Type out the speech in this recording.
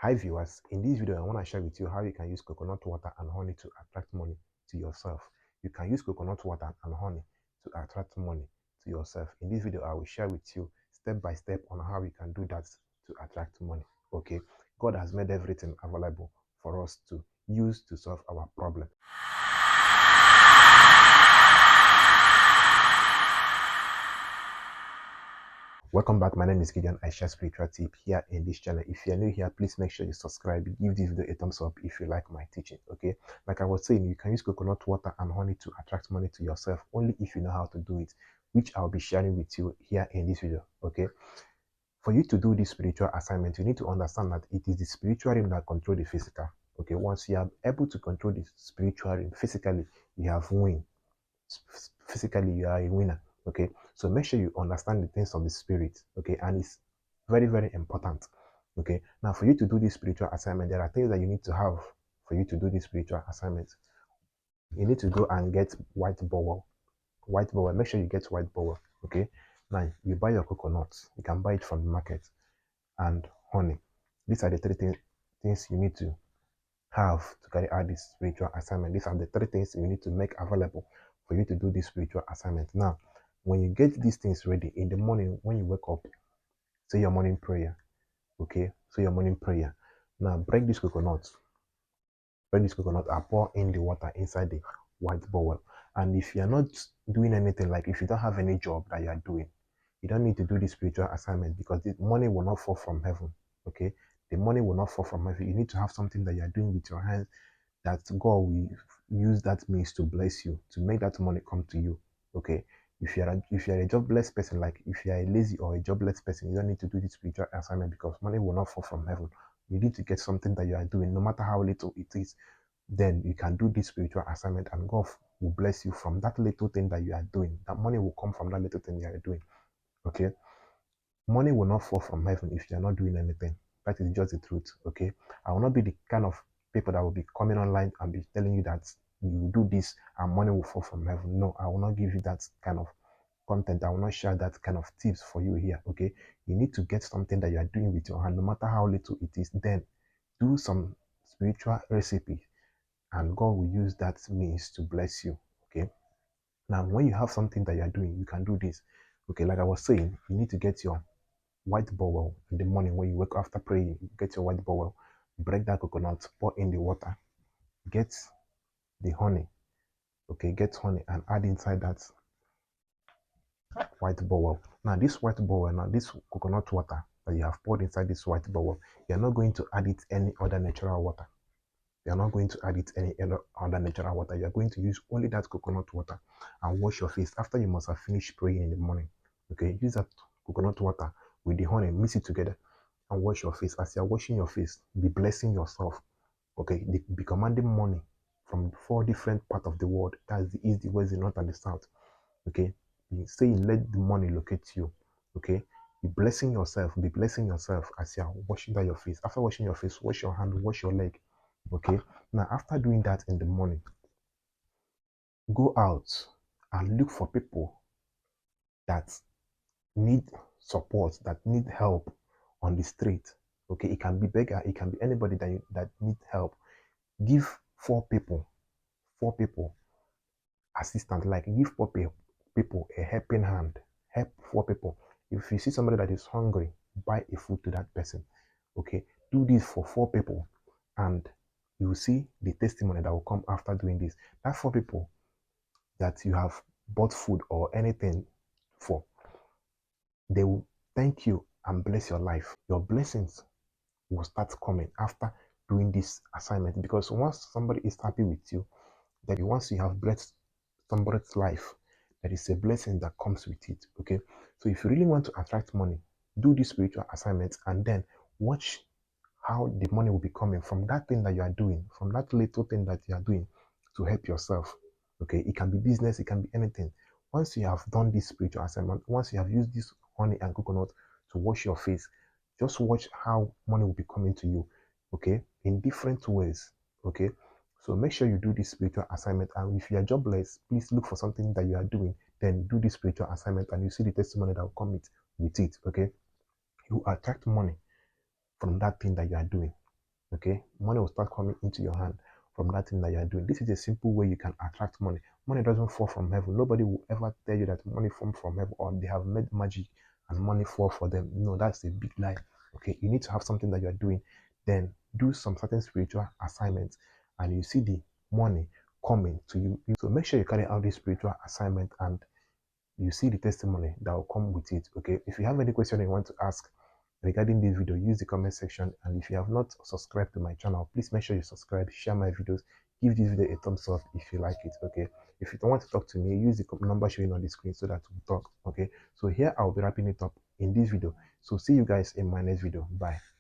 Hi viewers, in this video I want to share with you how you can use coconut water and honey to attract money to yourself. You can use coconut water and honey to attract money to yourself. In this video I will share with you step by step on how you can do that to attract money. Okay, God has made everything available for us to use to solve our problem. Welcome back. My name is Gideon. I share spiritual tip here in this channel. If you're new here, please make sure you subscribe. Give this video a thumbs up if you like my teaching. Okay, like I was saying, you can use coconut water and honey to attract money to yourself only if you know how to do it, which I'll be sharing with you here in this video. Okay, for you to do this spiritual assignment, you need to understand that it is the spiritual realm that control the physical. Okay, once you are able to control the spiritual realm physically, you have win. Physically, you are a winner. Okay, so make sure you understand the things of the spirit. Okay, and it's very, very important. Okay, now for you to do this spiritual assignment, there are things that you need to have for you to do this spiritual assignment. You need to go and get white bowel. White bowel, make sure you get white bowel. Okay, now you buy your coconuts, you can buy it from the market, and honey. These are the things you need to have to carry out this spiritual assignment. These are the three things you need to make available for you to do this spiritual assignment. Now, when you get these things ready in the morning, when you wake up, say your morning prayer. Okay, say your morning prayer. Now, break this coconut. Break this coconut and pour in the water inside the white bowl. And if you're not doing anything, like if you don't have any job that you are doing, you don't need to do this spiritual assignment because the money will not fall from heaven. Okay, the money will not fall from heaven. You need to have something that you are doing with your hands that God will use that means to bless you, to make that money come to you. Okay. If you're a jobless person, like if you're a lazy or a jobless person, you don't need to do this spiritual assignment because money will not fall from heaven. You need to get something that you are doing, no matter how little it is. Then you can do this spiritual assignment and God will bless you from that little thing that you are doing. That money will come from that little thing you are doing. Okay. Money will not fall from heaven if you're not doing anything. That is just the truth. Okay. I will not be the kind of people that will be coming online and be telling you that you do this and money will fall from heaven. No, I will not give you that kind of content. I will not share that kind of tips for you here. Okay. You need to get something that you are doing with your hand, no matter how little it is. Then do some spiritual recipe and God will use that means to bless you. Okay. Now, when you have something that you are doing, you can do this. Okay. Like I was saying, you need to get your white bowel in the morning when you wake after praying. Get your white bowel, break that coconut, pour in the water, get the honey. Okay, get honey and add inside that white bowel. Now this white bowel, now this coconut water that you have poured inside this white bowel, you're not going to add it any other natural water. You're not going to add it any other natural water. You're going to use only that coconut water and wash your face after you must have finished praying in the morning. Okay, use that coconut water with the honey, mix it together and wash your face. As you're washing your face, be blessing yourself. Okay, be commanding money from 4 different parts of the world. That's the east, the west, the north, and the south. Okay, be saying, let the money locate you. Okay, be blessing yourself. Be blessing yourself as you're washing down your face. After washing your face, wash your hand, wash your leg. Okay, now after doing that in the morning, go out and look for people that need support, that need help on the street. Okay, it can be beggar, it can be anybody that need help. Give four people assistance, like give people a helping hand. Help 4 people. If you see somebody that is hungry, buy a food to that person. Okay, do this for 4 people, and you will see the testimony that will come after doing this. That 4 people that you have bought food or anything for, they will thank you and bless your life. Your blessings will start coming after doing this assignment, because once somebody is happy with you, that once you have blessed somebody's life, there is a blessing that comes with it. Okay, so if you really want to attract money, do this spiritual assignment and then watch how the money will be coming from that thing that you are doing, from that little thing that you are doing to help yourself. Okay, it can be business, it can be anything. Once you have done this spiritual assignment, once you have used this honey and coconut to wash your face, just watch how money will be coming to you. Okay, in different ways. Okay, so make sure you do this spiritual assignment. And if you are jobless, please look for something that you are doing, then do this spiritual assignment and you see the testimony that will come with it. Okay, you attract money from that thing that you are doing. Okay, money will start coming into your hand from that thing that you are doing. This is a simple way you can attract money. Money doesn't fall from heaven. Nobody will ever tell you that money comes from heaven or they have made magic and money fall for them. No, that's a big lie. Okay, you need to have something that you are doing, then do some certain spiritual assignments, and you see the money coming to you. So make sure you carry out this spiritual assignment and you see the testimony that will come with it. Okay, if you have any question you want to ask regarding this video, use the comment section. And if you have not subscribed to my channel, please make sure you subscribe, share my videos, give this video a thumbs up if you like it. Okay, if you don't want to talk to me, use the number showing on the screen so that we talk. Okay, so here I'll be wrapping it up in this video. So see you guys in my next video. Bye.